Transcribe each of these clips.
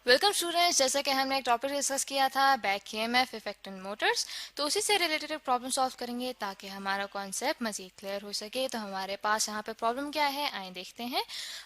Welcome students. जैसा कि हमने एक टॉपिक डिस्कस किया था back EMF effect in Motors, तो उसी से रिलेटेड एक प्रॉब्लम सॉल्व करेंगे ताकि हमारा कॉन्सेप्ट मजीद क्लियर हो सके। तो हमारे पास यहाँ पे प्रॉब्लम क्या है, आइए देखते हैं।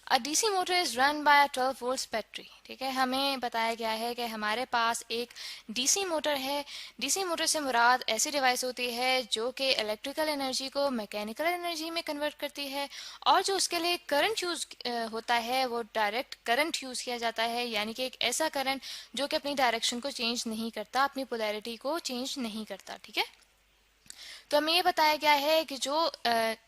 A DC motor is run by a 12 volt battery. ठीक है, हमें बताया गया है कि हमारे पास एक डीसी मोटर है। डीसी मोटर से मुराद ऐसी डिवाइस होती है जो कि इलेक्ट्रिकल एनर्जी को मैकेनिकल एनर्जी में कन्वर्ट करती है, और जो उसके लिए करंट यूज होता है वो डायरेक्ट करंट यूज किया जाता है, यानी कि एक ऐसा करंट जो कि अपनी डायरेक्शन को चेंज नहीं करता, अपनी पोलैरिटी को चेंज नहीं करता। ठीक है, तो हमें ये बताया गया है कि जो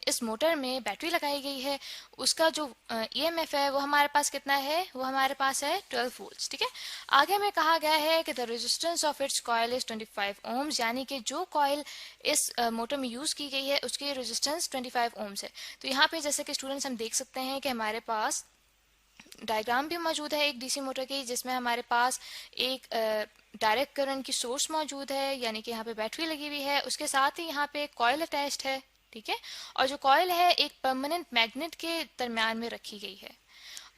इस मोटर में बैटरी लगाई गई है उसका जो ईएमएफ है वो हमारे पास कितना है, वो हमारे पास है 12 वोल्ट्स। ठीक है, आगे हमें कहा गया है कि the resistance of its coil is 25 ohms, यानी कि जो कॉइल इस मोटर में यूज की गई है उसकी रेजिस्टेंस 25 ओम्स है। तो यहाँ पे जैसे कि स्टूडेंट्स हम देख सकते हैं कि हमारे पास डायग्राम भी मौजूद है एक डीसी मोटर की, जिसमें हमारे पास एक डायरेक्ट करंट की सोर्स मौजूद है, यानी कि यहाँ पे बैटरी लगी हुई है, उसके साथ ही यहाँ पे कॉइल अटैच्ड है। ठीक है, और जो कॉइल है एक परमानेंट मैग्नेट के दरम्यान में रखी गई है।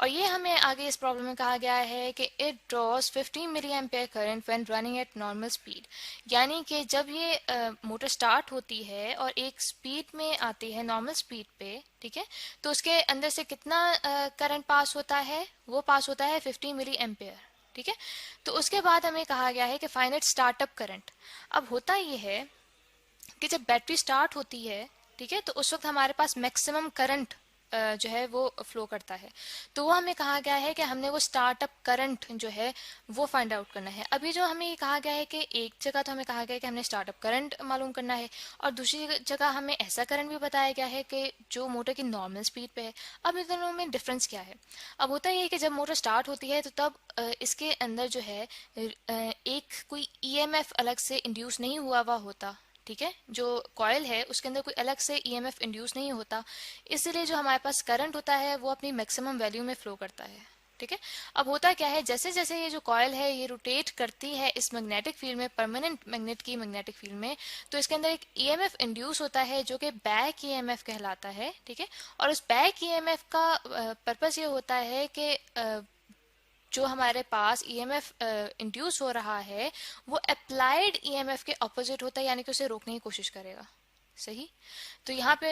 और ये हमें आगे इस प्रॉब्लम में कहा गया है कि it draws 15 milli ampere current when running at normal speed, यानी कि जब ये मोटर स्टार्ट होती है और एक स्पीड में आती है नॉर्मल स्पीड पे, ठीक है, तो उसके अंदर से कितना करंट पास होता है, वो पास होता है 50 मिली एम्पेयर। ठीक है, तो उसके बाद हमें कहा गया है कि फाइंड इट स्टार्टअप करंट। अब होता ये है कि जब बैटरी स्टार्ट होती है, ठीक है, तो उस वक्त हमारे पास मैक्सिमम करंट जो है वो फ्लो करता है। तो वो हमें कहा गया है कि हमने वो स्टार्टअप करंट जो है वो फाइंड आउट करना है। अभी जो हमें ये कहा गया है कि एक जगह तो हमें कहा गया है कि हमने स्टार्टअप करंट मालूम करना है, और दूसरी जगह हमें ऐसा करंट भी बताया गया है कि जो मोटर की नॉर्मल स्पीड पे है। अब इन दोनों में डिफरेंस क्या है? अब होता ये है कि जब मोटर स्टार्ट होती है तो तब इसके अंदर जो है एक कोई ईएमएफ अलग से इंड्यूस नहीं हुआ होता। ठीक है, जो कॉयल है उसके अंदर कोई अलग से ईएमएफ इंड्यूस नहीं होता, इसलिए जो हमारे पास करंट होता है वो अपनी मैक्सिमम वैल्यू में फ्लो करता है। ठीक है, अब होता क्या है, जैसे जैसे ये जो कॉयल है ये रोटेट करती है इस मैग्नेटिक फील्ड में, परमानेंट मैग्नेट की मैग्नेटिक फील्ड में, तो इसके अंदर एक ईएमएफ इंड्यूस होता है जो कि बैक ईएमएफ कहलाता है। ठीक है, और उस बैक ईएमएफ का पर्पस ये होता है कि जो हमारे पास ईएमएफ इंड्यूस हो रहा है वो अप्लाइड ईएमएफ के ऑपोजिट होता है, यानी कि उसे रोकने की कोशिश करेगा। सही, तो यहाँ पे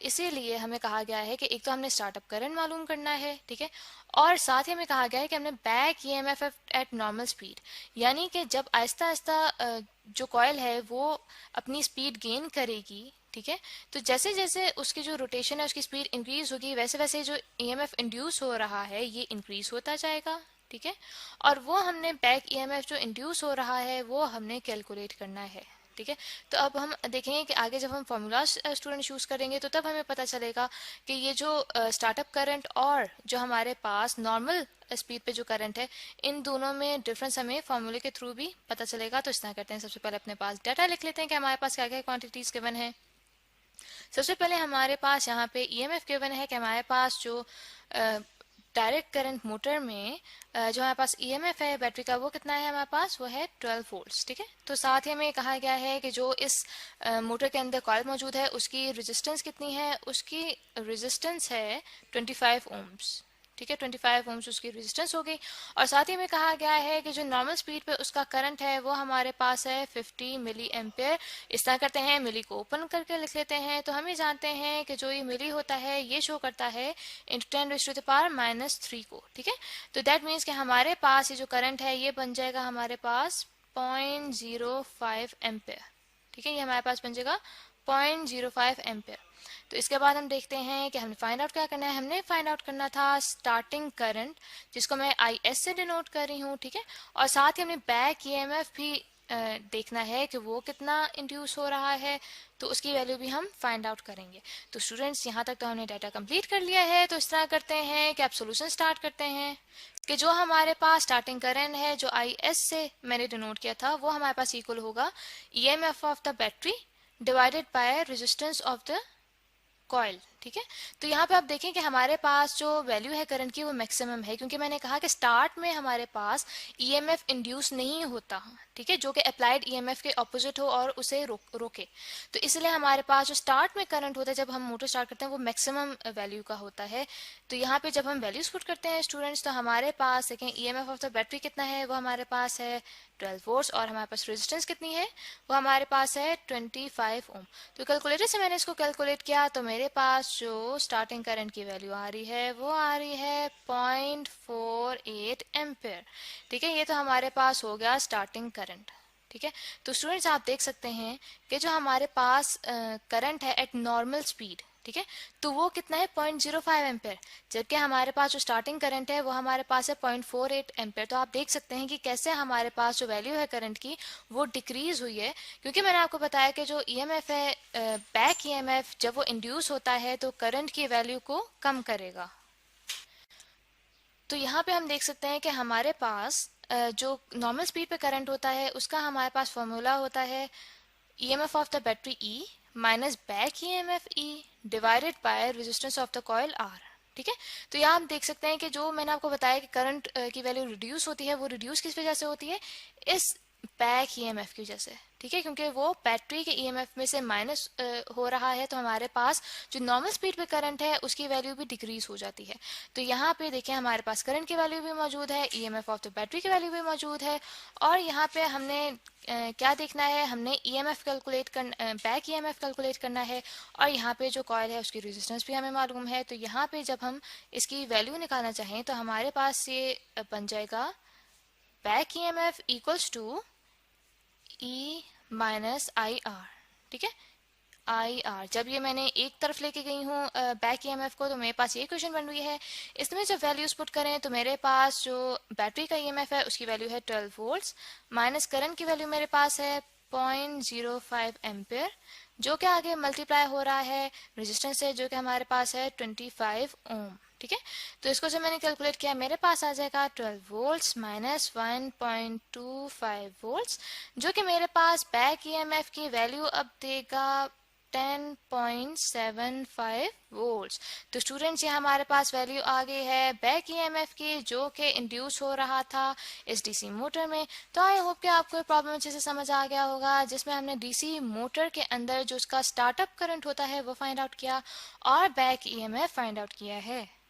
इसीलिए हमें कहा गया है कि एक तो हमने स्टार्टअप करंट मालूम करना है, ठीक है, और साथ ही हमें कहा गया है कि हमने back EMF eight normal speed, यानी कि जब आहिस्ता आहिस्ता जो कॉयल है वो अपनी स्पीड गेन करेगी, ठीक है, तो जैसे जैसे उसकी जो रोटेशन है उसकी स्पीड इंक्रीज होगी, वैसे वैसे जो ईएमएफ इंड्यूस हो रहा है ये इंक्रीज होता जाएगा। ठीक है, और वो हमने बैक ईएमएफ जो इंड्यूस हो रहा है वो हमने कैलकुलेट करना है। ठीक है, तो अब हम देखेंगे कि आगे जब हम फॉर्मूला स्टूडेंट यूज करेंगे तो तब हमें पता चलेगा कि ये जो स्टार्टअप करंट और जो हमारे पास नॉर्मल स्पीड पे जो करंट है इन दोनों में डिफरेंस हमें फॉर्मूले के थ्रू भी पता चलेगा। तो इस तरह करते हैं, सबसे पहले अपने पास डाटा लिख लेते हैं कि हमारे पास क्या क्या क्वांटिटीज गिवन है। सबसे पहले हमारे पास यहाँ पे ईएमएफ गिवन है कि हमारे पास जो डायरेक्ट करंट मोटर में जो हमारे पास ईएमएफ है बैटरी का वो कितना है, हमारे पास वो है 12 वोल्ट्स। ठीक है, तो साथ ही हमें कहा गया है कि जो इस मोटर के अंदर कॉइल मौजूद है उसकी रेजिस्टेंस कितनी है, उसकी रेजिस्टेंस है 25 ओम्स। ठीक है, 25 ओम्स उसकी रेजिस्टेंस हो गई, और साथ ही में कहा गया है कि जो नॉर्मल स्पीड पे उसका करंट है वो हमारे पास है 50 मिली एम्पेयर। इस तरह करते हैं, मिली को ओपन करके लिख लेते हैं, तो हम ये जानते हैं कि जो ये मिली होता है ये शो करता है इंटू 10⁻³ को। ठीक है, तो दैट मीन्स कि हमारे पास ये जो करंट है ये बन जाएगा हमारे पास 0.05 एम्पेयर। ठीक है, ये हमारे पास बन जाएगा 0.05 एम्पेयर। तो इसके बाद हम देखते हैं कि हमने फाइंड आउट क्या करना है। हमने फाइंड आउट करना था स्टार्टिंग करंट, जिसको मैं आई एस से डिनोट कर रही हूँ। ठीक है, और साथ ही हमने बैक ईएमएफ भी देखना है कि वो कितना इंड्यूस हो रहा है, तो उसकी वैल्यू भी हम फाइंड आउट करेंगे। तो स्टूडेंट्स यहाँ तक तो हमने डाटा कंप्लीट कर लिया है। तो इस तरह करते हैं कि आप सोल्यूशन स्टार्ट करते हैं कि जो हमारे पास स्टार्टिंग करंट है जो आई एस से मैंने डिनोट किया था वो हमारे पास इक्वल होगा EMF of the battery divided by resistance of the coil. ठीक है। तो यहाँ पे आप देखें कि हमारे पास जो वैल्यू है करंट की वो मैक्सिमम है, क्योंकि मैंने कहा कि स्टार्ट में हमारे पास ईएमएफ इंड्यूस नहीं होता, ठीक है, जो कि अप्लाइड ईएमएफ के ऑपोजिट हो और उसे रोके। तो इसलिए हमारे पास जो स्टार्ट में करंट होता है जब हम मोटर स्टार्ट करते हैं वो मैक्सिमम वैल्यू का होता है। तो यहाँ पे जब हम वैल्यूज पुट करते हैं स्टूडेंट्स, तो हमारे पास देखें ईएमएफ ऑफ द बैटरी कितना है, वो हमारे पास है 12 वोल्ट्स, और हमारे पास रेजिस्टेंस कितनी है, वो हमारे पास है 25 ओम। तो कैलकुलेटर से मैंने इसको कैलकुलेट किया तो मेरे पास जो स्टार्टिंग करंट की वैल्यू आ रही है वो आ रही है 0.48 एम्पेयर। ठीक है, ये तो हमारे पास हो गया स्टार्टिंग करंट। ठीक है, तो स्टूडेंट्स आप देख सकते हैं कि जो हमारे पास करंट है एट नॉर्मल स्पीड, ठीक है, तो वो कितना है 0.05 एम्पेयर, जबकि हमारे पास जो स्टार्टिंग करंट है वो हमारे पास है 0.48 एम्पेयर। तो आप देख सकते हैं कि कैसे हमारे पास जो वैल्यू है करंट की वो डिक्रीज हुई है, क्योंकि मैंने आपको बताया कि जो ईएमएफ है, बैक ईएमएफ, जब वो इंड्यूस होता है तो करंट की वैल्यू को कम करेगा। तो यहाँ पे हम देख सकते हैं कि हमारे पास जो नॉर्मल स्पीड पे करंट होता है उसका हमारे पास फॉर्मूला होता है EMF of the battery E minus back EMF E divided by resistance of the coil R. ठीक है, तो यहाँ हम देख सकते हैं कि जो मैंने आपको बताया कि करंट की वैल्यू रिड्यूस होती है, वो रिड्यूस किस वजह से होती है, इस बैक ईएमएफ की वजह से। ठीक है, क्योंकि वो बैटरी के ईएमएफ में से माइनस हो रहा है, तो हमारे पास जो नॉर्मल स्पीड पे करंट है उसकी वैल्यू भी डिक्रीज हो जाती है। तो यहाँ पे देखिए हमारे पास करंट की वैल्यू भी मौजूद है, ईएमएफ ऑफ द बैटरी की वैल्यू भी मौजूद है, और यहाँ पे हमने क्या देखना है, हमने ईएमएफ कैलकुलेट करना, बैक ईएमएफ कैलकुलेट करना है, और यहाँ पे जो कॉइल है उसकी रेजिस्टेंस भी हमें मालूम है। तो यहाँ पे जब हम इसकी वैल्यू निकालना चाहें तो हमारे पास ये बन जाएगा back EMF equals to E minus I R. ठीक है, आई आर, जब ये मैंने एक तरफ लेके गई हूँ बैक ईएमएफ को, तो मेरे पास ये इक्वेशन बन रही है। इसमें जब वैल्यूज पुट करें तो मेरे पास जो बैटरी का ईएमएफ है उसकी वैल्यू है 12 वोल्ट्स, माइनस करंट की वैल्यू मेरे पास है 0.05 एम्पेयर, जो कि आगे मल्टीप्लाई हो रहा है रेजिस्टेंस से, जो कि हमारे पास है 25 ओम। ठीक है, तो इसको जब मैंने कैलकुलेट किया मेरे पास आ जाएगा 12 वोल्ट्स माइनस 1.25 वोल्ट्स, जो कि मेरे पास बैक ईएमएफ की वैल्यू अब देगा 10.75 वोल्ट्स। तो स्टूडेंट्स ये हमारे पास वैल्यू आ गई है बैक ईएमएफ की, जो कि इंड्यूस हो रहा था इस डीसी मोटर में। तो आई होप कि आपको ये प्रॉब्लम अच्छे से समझ आ गया होगा, जिसमें हमने डीसी मोटर के अंदर जो उसका स्टार्टअप करंट होता है वो फाइंड आउट किया और बैक ईएमएफ फाइंड आउट किया है।